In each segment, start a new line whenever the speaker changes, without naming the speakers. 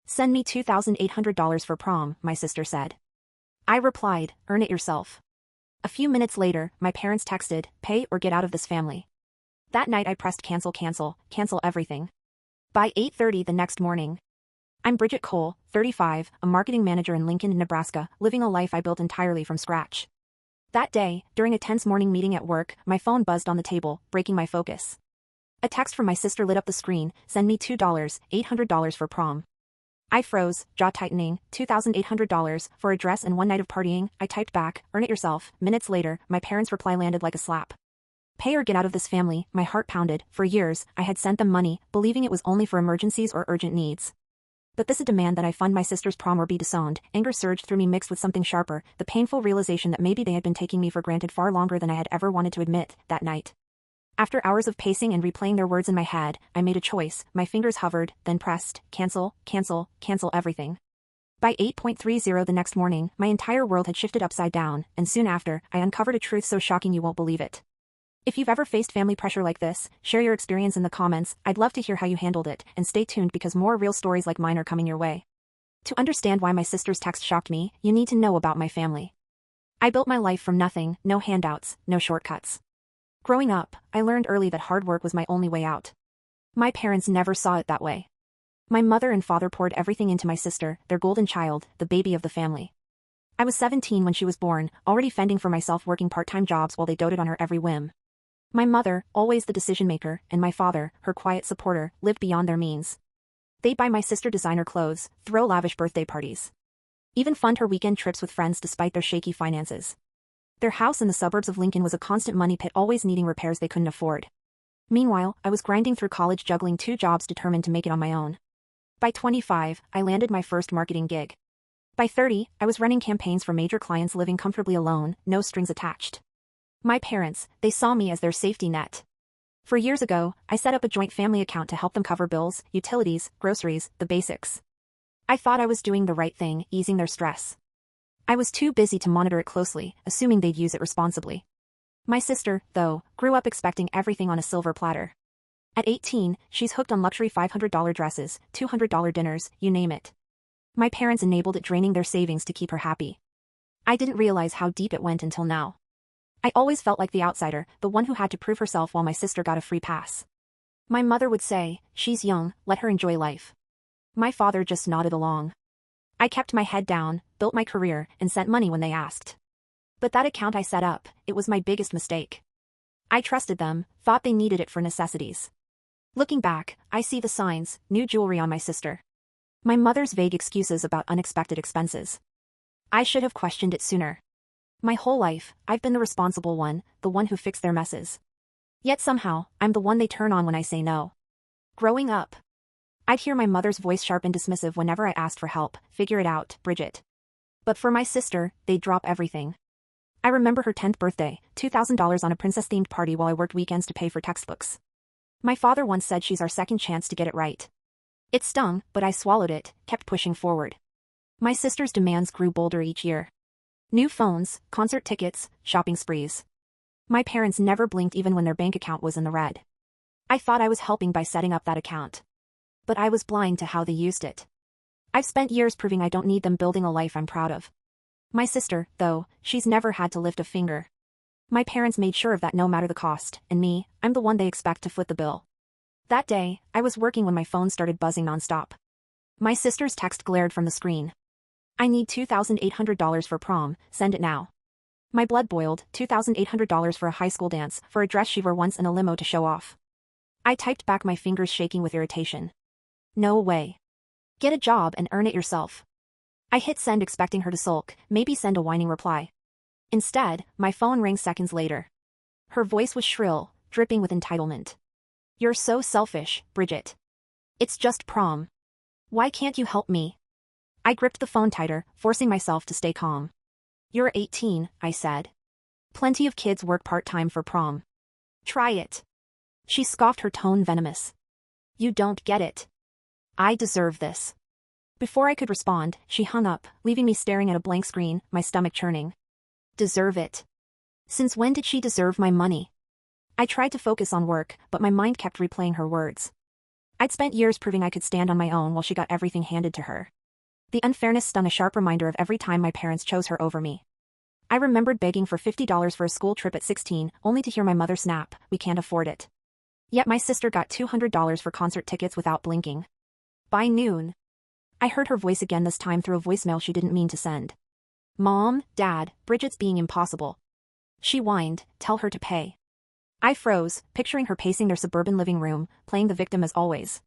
Send me $2,800 for prom, my sister said. I replied, earn it yourself. A few minutes later, my parents texted, pay or get out of this family. That night I pressed cancel, cancel everything. By 8:30 the next morning. I'm Bridget Cole, 35, a marketing manager in Lincoln, Nebraska, living a life I built entirely from scratch. That day, during a tense morning meeting at work, my phone buzzed on the table, breaking my focus. A text from my sister lit up the screen, send me $2,800 for prom. I froze, jaw tightening, $2,800 for a dress and one night of partying. I typed back, earn it yourself. Minutes later, my parents' reply landed like a slap. Pay or get out of this family. My heart pounded. For years, I had sent them money, believing it was only for emergencies or urgent needs. But this a demand that I fund my sister's prom or be disowned. Anger surged through me mixed with something sharper, the painful realization that maybe they had been taking me for granted far longer than I had ever wanted to admit. That night, after hours of pacing and replaying their words in my head, I made a choice. My fingers hovered, then pressed, cancel everything. By 8:30 the next morning, my entire world had shifted upside down, and soon after, I uncovered a truth so shocking you won't believe it. If you've ever faced family pressure like this, share your experience in the comments. I'd love to hear how you handled it, and stay tuned because more real stories like mine are coming your way. To understand why my sister's text shocked me, you need to know about my family. I built my life from nothing, no handouts, no shortcuts. Growing up, I learned early that hard work was my only way out. My parents never saw it that way. My mother and father poured everything into my sister, their golden child, the baby of the family. I was 17 when she was born, already fending for myself, working part-time jobs while they doted on her every whim. My mother, always the decision-maker, and my father, her quiet supporter, lived beyond their means. They'd buy my sister designer clothes, throw lavish birthday parties, even fund her weekend trips with friends despite their shaky finances. Their house in the suburbs of Lincoln was a constant money pit, always needing repairs they couldn't afford. Meanwhile, I was grinding through college, juggling 2 jobs, determined to make it on my own. By 25, I landed my first marketing gig. By 30, I was running campaigns for major clients, living comfortably alone, no strings attached. My parents, they saw me as their safety net. 4 years ago, I set up a joint family account to help them cover bills, utilities, groceries, the basics. I thought I was doing the right thing, easing their stress. I was too busy to monitor it closely, assuming they'd use it responsibly. My sister, though, grew up expecting everything on a silver platter. At 18, she's hooked on luxury $500 dresses, $200 dinners, you name it. My parents enabled it, draining their savings to keep her happy. I didn't realize how deep it went until now. I always felt like the outsider, the one who had to prove herself, while my sister got a free pass. My mother would say, she's young, let her enjoy life. My father just nodded along. I kept my head down, built my career, and sent money when they asked. But that account I set up, it was my biggest mistake. I trusted them, thought they needed it for necessities. Looking back, I see the signs: new jewelry on my sister. My mother's vague excuses about unexpected expenses. I should have questioned it sooner. My whole life, I've been the responsible one, the one who fixed their messes. Yet somehow, I'm the one they turn on when I say no. Growing up, I'd hear my mother's voice, sharp and dismissive, whenever I asked for help. Figure it out, Bridget. But for my sister, they'd drop everything. I remember her 10th birthday, $2,000 on a princess-themed party while I worked weekends to pay for textbooks. My father once said she's our second chance to get it right. It stung, but I swallowed it, kept pushing forward. My sister's demands grew bolder each year. New phones, concert tickets, shopping sprees. My parents never blinked even when their bank account was in the red. I thought I was helping by setting up that account. But I was blind to how they used it. I've spent years proving I don't need them, building a life I'm proud of. My sister, though, she's never had to lift a finger. My parents made sure of that no matter the cost, and me, I'm the one they expect to foot the bill. That day, I was working when my phone started buzzing nonstop. My sister's text glared from the screen. I need $2,800 for prom, send it now. My blood boiled. $2,800 for a high school dance, for a dress she wore once in a limo to show off. I typed back, my fingers shaking with irritation. No way. Get a job and earn it yourself. I hit send, expecting her to sulk, maybe send a whining reply. Instead, my phone rang seconds later. Her voice was shrill, dripping with entitlement. You're so selfish, Bridget. It's just prom. Why can't you help me? I gripped the phone tighter, forcing myself to stay calm. You're 18, I said. Plenty of kids work part-time for prom. Try it. She scoffed, her tone venomous. You don't get it. I deserve this. Before I could respond, she hung up, leaving me staring at a blank screen, my stomach churning. Deserve it? Since when did she deserve my money? I tried to focus on work, but my mind kept replaying her words. I'd spent years proving I could stand on my own while she got everything handed to her. The unfairness stung, a sharp reminder of every time my parents chose her over me. I remembered begging for $50 for a school trip at 16, only to hear my mother snap, "We can't afford it." Yet my sister got $200 for concert tickets without blinking. By noon, I heard her voice again, this time through a voicemail she didn't mean to send. "Mom, Dad, Bridget's being impossible," she whined, "tell her to pay." I froze, picturing her pacing their suburban living room, playing the victim as always.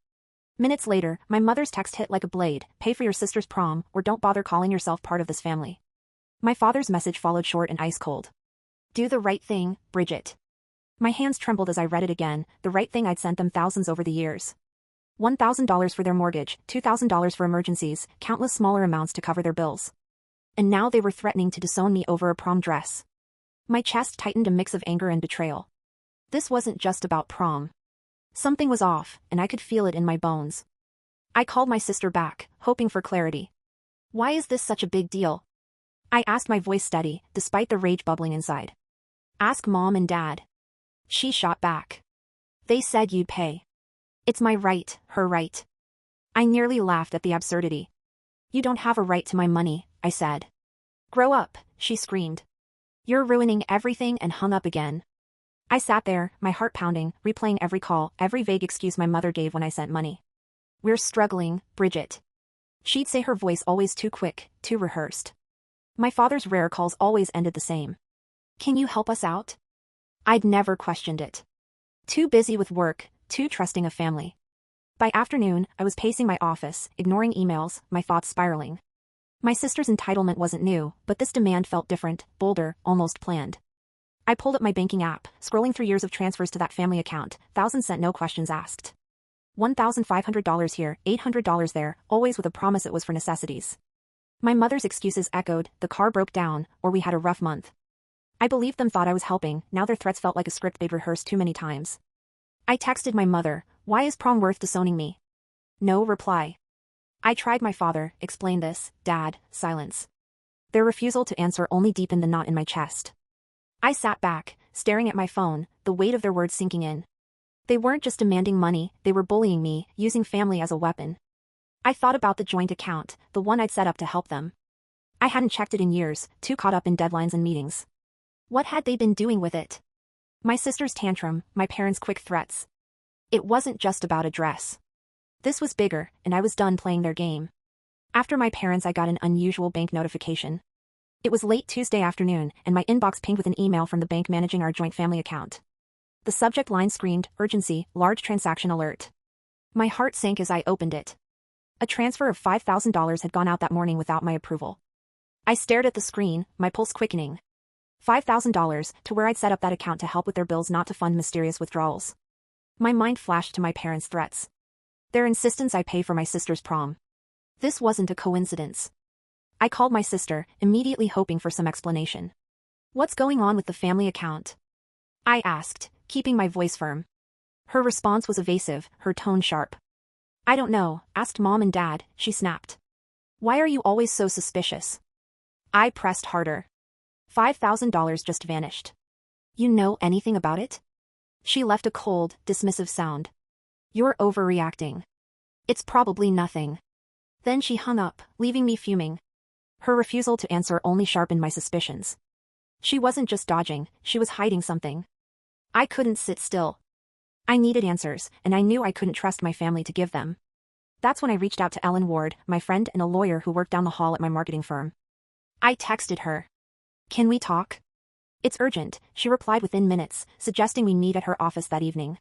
Minutes later, my mother's text hit like a blade: "Pay for your sister's prom, or don't bother calling yourself part of this family." My father's message followed, short and ice cold. "Do the right thing, Bridget." My hands trembled as I read it again, the right thing I'd sent them thousands over the years. $1,000 for their mortgage, $2,000 for emergencies, countless smaller amounts to cover their bills. And now they were threatening to disown me over a prom dress. My chest tightened, a mix of anger and betrayal. This wasn't just about prom. Something was off, and I could feel it in my bones. I called my sister back, hoping for clarity. "Why is this such a big deal?" I asked, my voice steady, despite the rage bubbling inside. "Ask Mom and Dad." She shot back. "They said you'd pay. It's my right, her right." I nearly laughed at the absurdity. "You don't have a right to my money," I said. "Grow up," she screamed. "You're ruining everything," and hung up again. I sat there, my heart pounding, replaying every call, every vague excuse my mother gave when I sent money. "We're struggling, Bridget." She'd say, her voice always too quick, too rehearsed. My father's rare calls always ended the same. "Can you help us out?" I'd never questioned it. Too busy with work, too trusting of family. By afternoon, I was pacing my office, ignoring emails, my thoughts spiraling. My sister's entitlement wasn't new, but this demand felt different, bolder, almost planned. I pulled up my banking app, scrolling through years of transfers to that family account, thousands sent, no questions asked. $1,500 here, $800 there, always with a promise it was for necessities. My mother's excuses echoed: "The car broke down," or "We had a rough month." I believed them, thought I was helping, now their threats felt like a script they'd rehearsed too many times. I texted my mother, "Why is prom worth disowning me?" No reply. I tried my father, "Explain this, Dad," silence. Their refusal to answer only deepened the knot in my chest. I sat back, staring at my phone, the weight of their words sinking in. They weren't just demanding money, they were bullying me, using family as a weapon. I thought about the joint account, the one I'd set up to help them. I hadn't checked it in years, too caught up in deadlines and meetings. What had they been doing with it? My sister's tantrum, my parents' quick threats. It wasn't just about a dress. This was bigger, and I was done playing their game. After my parents, I got an unusual bank notification. It was late Tuesday afternoon, and my inbox pinged with an email from the bank managing our joint family account. The subject line screamed, "Urgency, large transaction alert." My heart sank as I opened it. A transfer of $5,000 had gone out that morning without my approval. I stared at the screen, my pulse quickening. $5,000, to where I'd set up that account to help with their bills, not to fund mysterious withdrawals. My mind flashed to my parents' threats. Their insistence I pay for my sister's prom. This wasn't a coincidence. I called my sister, immediately hoping for some explanation. "What's going on with the family account?" I asked, keeping my voice firm. Her response was evasive, her tone sharp. "I don't know, asked Mom and Dad," she snapped. "Why are you always so suspicious?" I pressed harder. $5,000 just vanished. "You know anything about it?" She left a cold, dismissive sound. "You're overreacting. It's probably nothing." Then she hung up, leaving me fuming. Her refusal to answer only sharpened my suspicions. She wasn't just dodging, she was hiding something. I couldn't sit still. I needed answers, and I knew I couldn't trust my family to give them. That's when I reached out to Ellen Ward, my friend and a lawyer who worked down the hall at my marketing firm. I texted her. "Can we talk?" "It's urgent," she replied within minutes, suggesting we meet at her office that evening.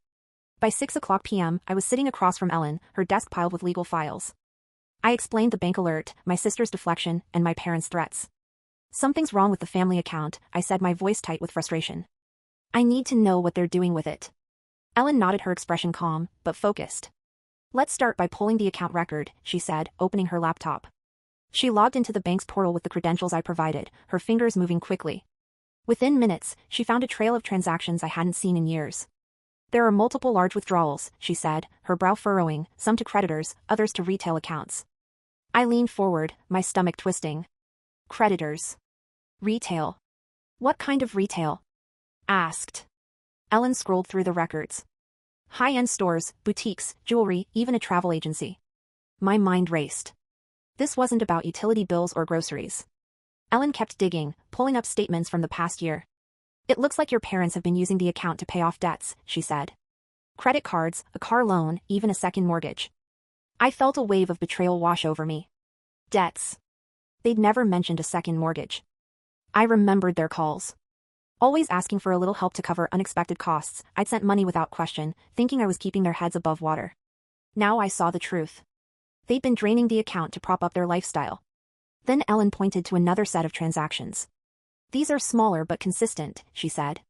By 6:00 p.m., I was sitting across from Ellen, her desk piled with legal files. I explained the bank alert, my sister's deflection, and my parents' threats. "Something's wrong with the family account," I said, my voice tight with frustration. "I need to know what they're doing with it." Ellen nodded, her expression calm, but focused. "Let's start by pulling the account record," she said, opening her laptop. She logged into the bank's portal with the credentials I provided, her fingers moving quickly. Within minutes, she found a trail of transactions I hadn't seen in years. "There are multiple large withdrawals," she said, her brow furrowing, some to creditors, others to retail accounts. I leaned forward, my stomach twisting. "Creditors. Retail. What kind of retail?" asked. Ellen scrolled through the records. High-end stores, boutiques, jewelry, even a travel agency. My mind raced. This wasn't about utility bills or groceries. Ellen kept digging, pulling up statements from the past year. It looks like your parents have been using the account to pay off debts, she said. Credit cards, a car loan, even a second mortgage. I felt a wave of betrayal wash over me. Debts. They'd never mentioned a second mortgage. I remembered their calls. Always asking for a little help to cover unexpected costs, I'd sent money without question, thinking I was keeping their heads above water. Now I saw the truth. They'd been draining the account to prop up their lifestyle. Then Ellen pointed to another set of transactions. These are smaller but consistent, she said.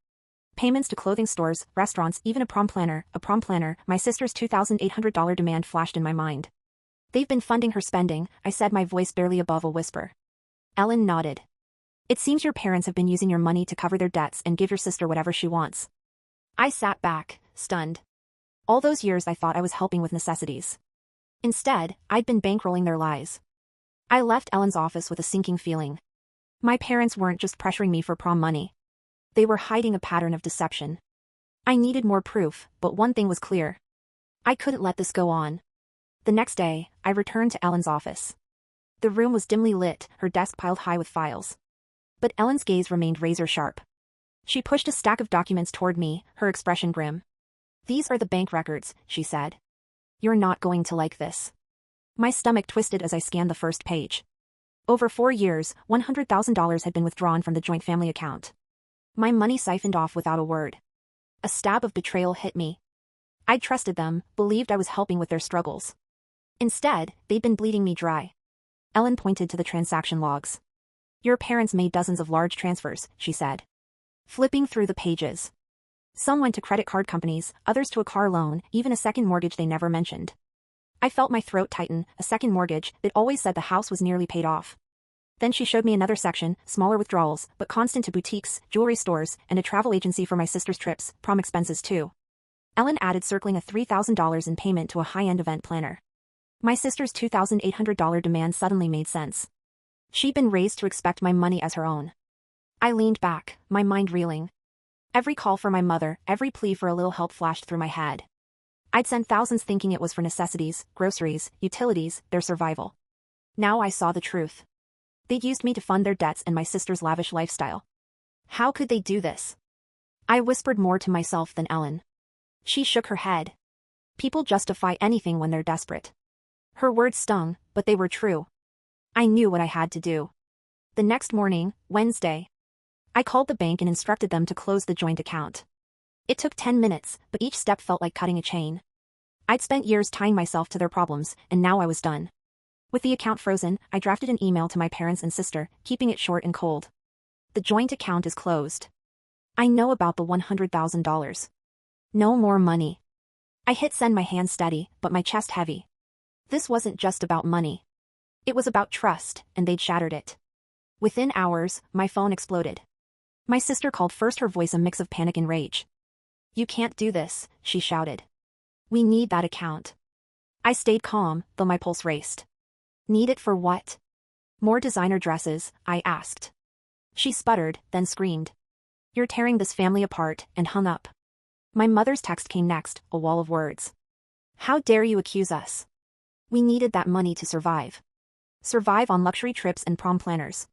Payments to clothing stores, restaurants, even a prom planner, my sister's $2,800 demand flashed in my mind. They've been funding her spending, I said, my voice barely above a whisper. Ellen nodded. It seems your parents have been using your money to cover their debts and give your sister whatever she wants. I sat back, stunned. All those years I thought I was helping with necessities. Instead, I'd been bankrolling their lies. I left Ellen's office with a sinking feeling. My parents weren't just pressuring me for prom money. They were hiding a pattern of deception. I needed more proof, but one thing was clear. I couldn't let this go on. The next day, I returned to Ellen's office. The room was dimly lit, her desk piled high with files. But Ellen's gaze remained razor-sharp. She pushed a stack of documents toward me, her expression grim. These are the bank records, she said. You're not going to like this. My stomach twisted as I scanned the first page. Over 4 years, $100,000 had been withdrawn from the joint family account. My money siphoned off without a word. A stab of betrayal hit me. I'd trusted them, believed I was helping with their struggles. Instead, they'd been bleeding me dry. Ellen pointed to the transaction logs. Your parents made dozens of large transfers, she said. Flipping through the pages. Some went to credit card companies, others to a car loan, even a second mortgage they never mentioned. I felt my throat tighten. A second mortgage, they'd always said the house was nearly paid off. Then she showed me another section, smaller withdrawals, but constant, to boutiques, jewelry stores, and a travel agency for my sister's trips, prom expenses too. Ellen added, circling a $3,000 in payment to a high-end event planner. My sister's $2,800 demand suddenly made sense. She'd been raised to expect my money as her own. I leaned back, my mind reeling. Every call for my mother, every plea for a little help flashed through my head. I'd sent thousands thinking it was for necessities, groceries, utilities, their survival. Now I saw the truth. They'd used me to fund their debts and my sister's lavish lifestyle. How could they do this? I whispered more to myself than Ellen. She shook her head. People justify anything when they're desperate. Her words stung, but they were true. I knew what I had to do. The next morning, Wednesday, I called the bank and instructed them to close the joint account. It took 10 minutes, but each step felt like cutting a chain. I'd spent years tying myself to their problems, and now I was done. With the account frozen, I drafted an email to my parents and sister, keeping it short and cold. The joint account is closed. I know about the $100,000. No more money. I hit send, my hand steady, but my chest heavy. This wasn't just about money. It was about trust, and they'd shattered it. Within hours, my phone exploded. My sister called, first her voice a mix of panic and rage. You can't do this, she shouted. We need that account. I stayed calm, though my pulse raced. Need it for what? More designer dresses, I asked. She sputtered, then screamed. You're tearing this family apart, and hung up. My mother's text came next, a wall of words. How dare you accuse us? We needed that money to survive. Survive on luxury trips and prom planners.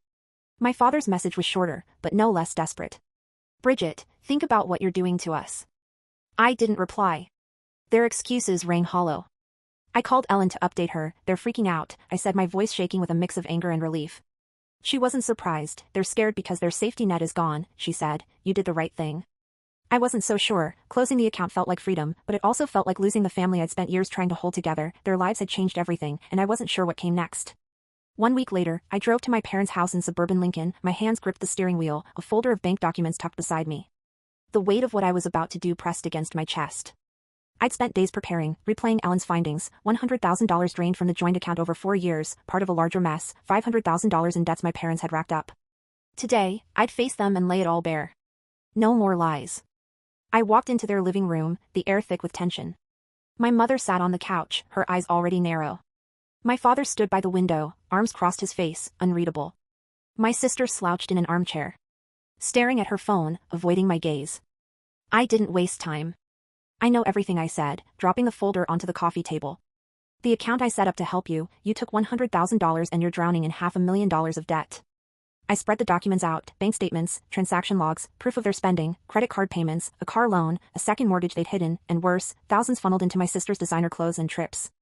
My father's message was shorter, but no less desperate. Bridget, think about what you're doing to us. I didn't reply. Their excuses rang hollow. I called Ellen to update her. They're freaking out, I said, my voice shaking with a mix of anger and relief. She wasn't surprised. They're scared because their safety net is gone, she said. You did the right thing. I wasn't so sure. Closing the account felt like freedom, but it also felt like losing the family I'd spent years trying to hold together. Their lives had changed everything, and I wasn't sure what came next. 1 week later, I drove to my parents' house in suburban Lincoln, my hands gripped the steering wheel, a folder of bank documents tucked beside me. The weight of what I was about to do pressed against my chest. I'd spent days preparing, replaying Ellen's findings, $100,000 drained from the joint account over 4 years, part of a larger mess, $500,000 in debts my parents had racked up. Today, I'd face them and lay it all bare. No more lies. I walked into their living room, the air thick with tension. My mother sat on the couch, her eyes already narrow. My father stood by the window, arms crossed, his face, unreadable. My sister slouched in an armchair, staring at her phone, avoiding my gaze. I didn't waste time. I know everything, I said, dropping the folder onto the coffee table. The account I set up to help you, you took $100,000 and you're drowning in $500,000 of debt. I spread the documents out, bank statements, transaction logs, proof of their spending, credit card payments, a car loan, a second mortgage they'd hidden, and worse, thousands funneled into my sister's designer clothes and trips.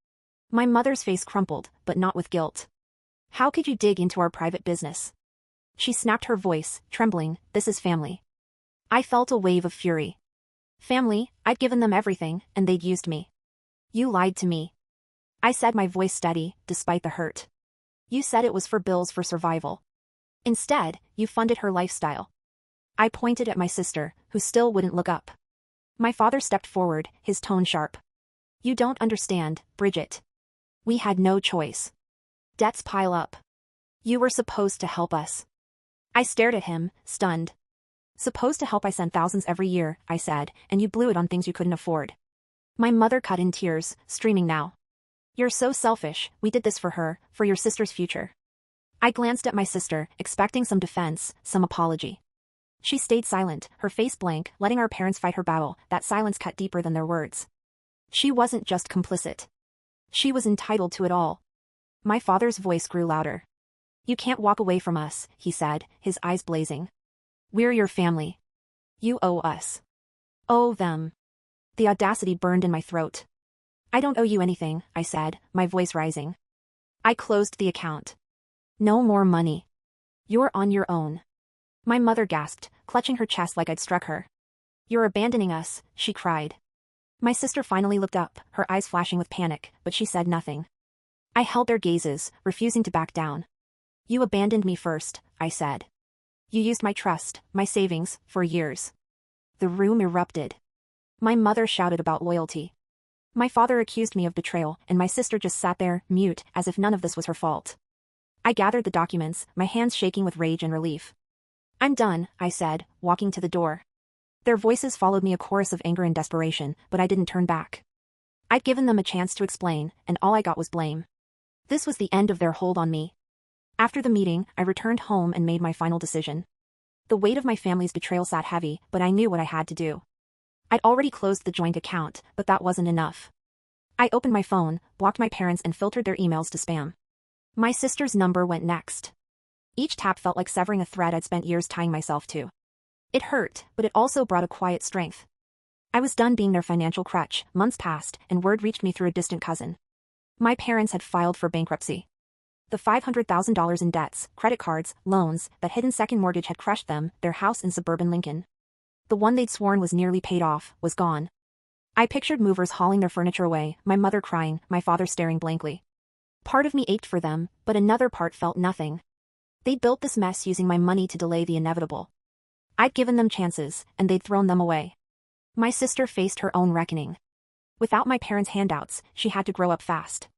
My mother's face crumpled, but not with guilt. How could you dig into our private business? She snapped, her voice, trembling. This is family. I felt a wave of fury. Family? I'd given them everything, and they'd used me. You lied to me. I said, my voice steady, despite the hurt. You said it was for bills, for survival. Instead, you funded her lifestyle. I pointed at my sister, who still wouldn't look up. My father stepped forward, his tone sharp. You don't understand, Bridget. We had no choice. Debts pile up. You were supposed to help us. I stared at him, stunned. Supposed to help? I sent thousands every year, I said, and you blew it on things you couldn't afford. My mother cut in tears, streaming now. You're so selfish. We did this for her, for your sister's future. I glanced at my sister, expecting some defense, some apology. She stayed silent, her face blank, letting our parents fight her battle. That silence cut deeper than their words. She wasn't just complicit. She was entitled to it all. My father's voice grew louder. You can't walk away from us, he said, his eyes blazing. We're your family. You owe us. Owe them. The audacity burned in my throat. I don't owe you anything, I said, my voice rising. I closed the account. No more money. You're on your own. My mother gasped, clutching her chest like I'd struck her. You're abandoning us, she cried. My sister finally looked up, her eyes flashing with panic, but she said nothing. I held their gazes, refusing to back down. You abandoned me first, I said. You used my trust, my savings, for years. The room erupted. My mother shouted about loyalty. My father accused me of betrayal, and my sister just sat there, mute, as if none of this was her fault. I gathered the documents, my hands shaking with rage and relief. I'm done, I said, walking to the door. Their voices followed me, a chorus of anger and desperation, but I didn't turn back. I'd given them a chance to explain, and all I got was blame. This was the end of their hold on me. After the meeting, I returned home and made my final decision. The weight of my family's betrayal sat heavy, but I knew what I had to do. I'd already closed the joint account, but that wasn't enough. I opened my phone, blocked my parents, and filtered their emails to spam. My sister's number went next. Each tap felt like severing a thread I'd spent years tying myself to. It hurt, but it also brought a quiet strength. I was done being their financial crutch. Months passed, and word reached me through a distant cousin. My parents had filed for bankruptcy. The $500,000 in debts, credit cards, loans, that hidden second mortgage had crushed them. Their house in suburban Lincoln, the one they'd sworn was nearly paid off, was gone. I pictured movers hauling their furniture away, my mother crying, my father staring blankly. Part of me ached for them, but another part felt nothing. They'd built this mess using my money to delay the inevitable. I'd given them chances, and they'd thrown them away. My sister faced her own reckoning. Without my parents' handouts, she had to grow up fast.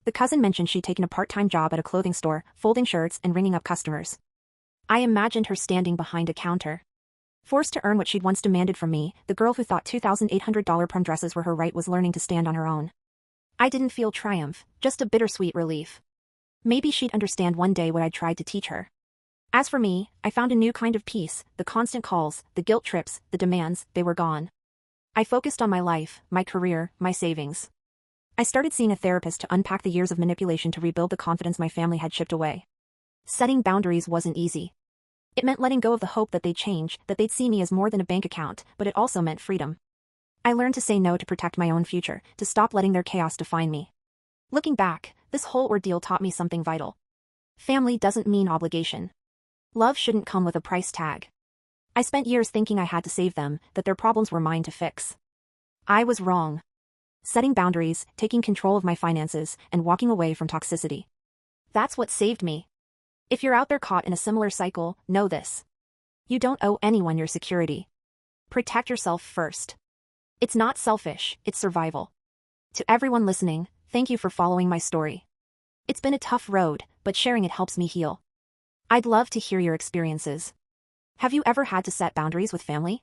The cousin mentioned she'd taken a part-time job at a clothing store, folding shirts and ringing up customers. I imagined her standing behind a counter. Forced to earn what she'd once demanded from me, the girl who thought $2,800 prom dresses were her right was learning to stand on her own. I didn't feel triumph, just a bittersweet relief. Maybe she'd understand one day what I'd tried to teach her. As for me, I found a new kind of peace. The constant calls, the guilt trips, the demands, they were gone. I focused on my life, my career, my savings. I started seeing a therapist to unpack the years of manipulation, to rebuild the confidence my family had chipped away. Setting boundaries wasn't easy. It meant letting go of the hope that they'd change, that they'd see me as more than a bank account, but it also meant freedom. I learned to say no to protect my own future, to stop letting their chaos define me. Looking back, this whole ordeal taught me something vital. Family doesn't mean obligation. Love shouldn't come with a price tag. I spent years thinking I had to save them, that their problems were mine to fix. I was wrong. Setting boundaries, taking control of my finances, and walking away from toxicity. That's what saved me. If you're out there caught in a similar cycle, know this. You don't owe anyone your security. Protect yourself first. It's not selfish, it's survival. To everyone listening, thank you for following my story. It's been a tough road, but sharing it helps me heal. I'd love to hear your experiences. Have you ever had to set boundaries with family?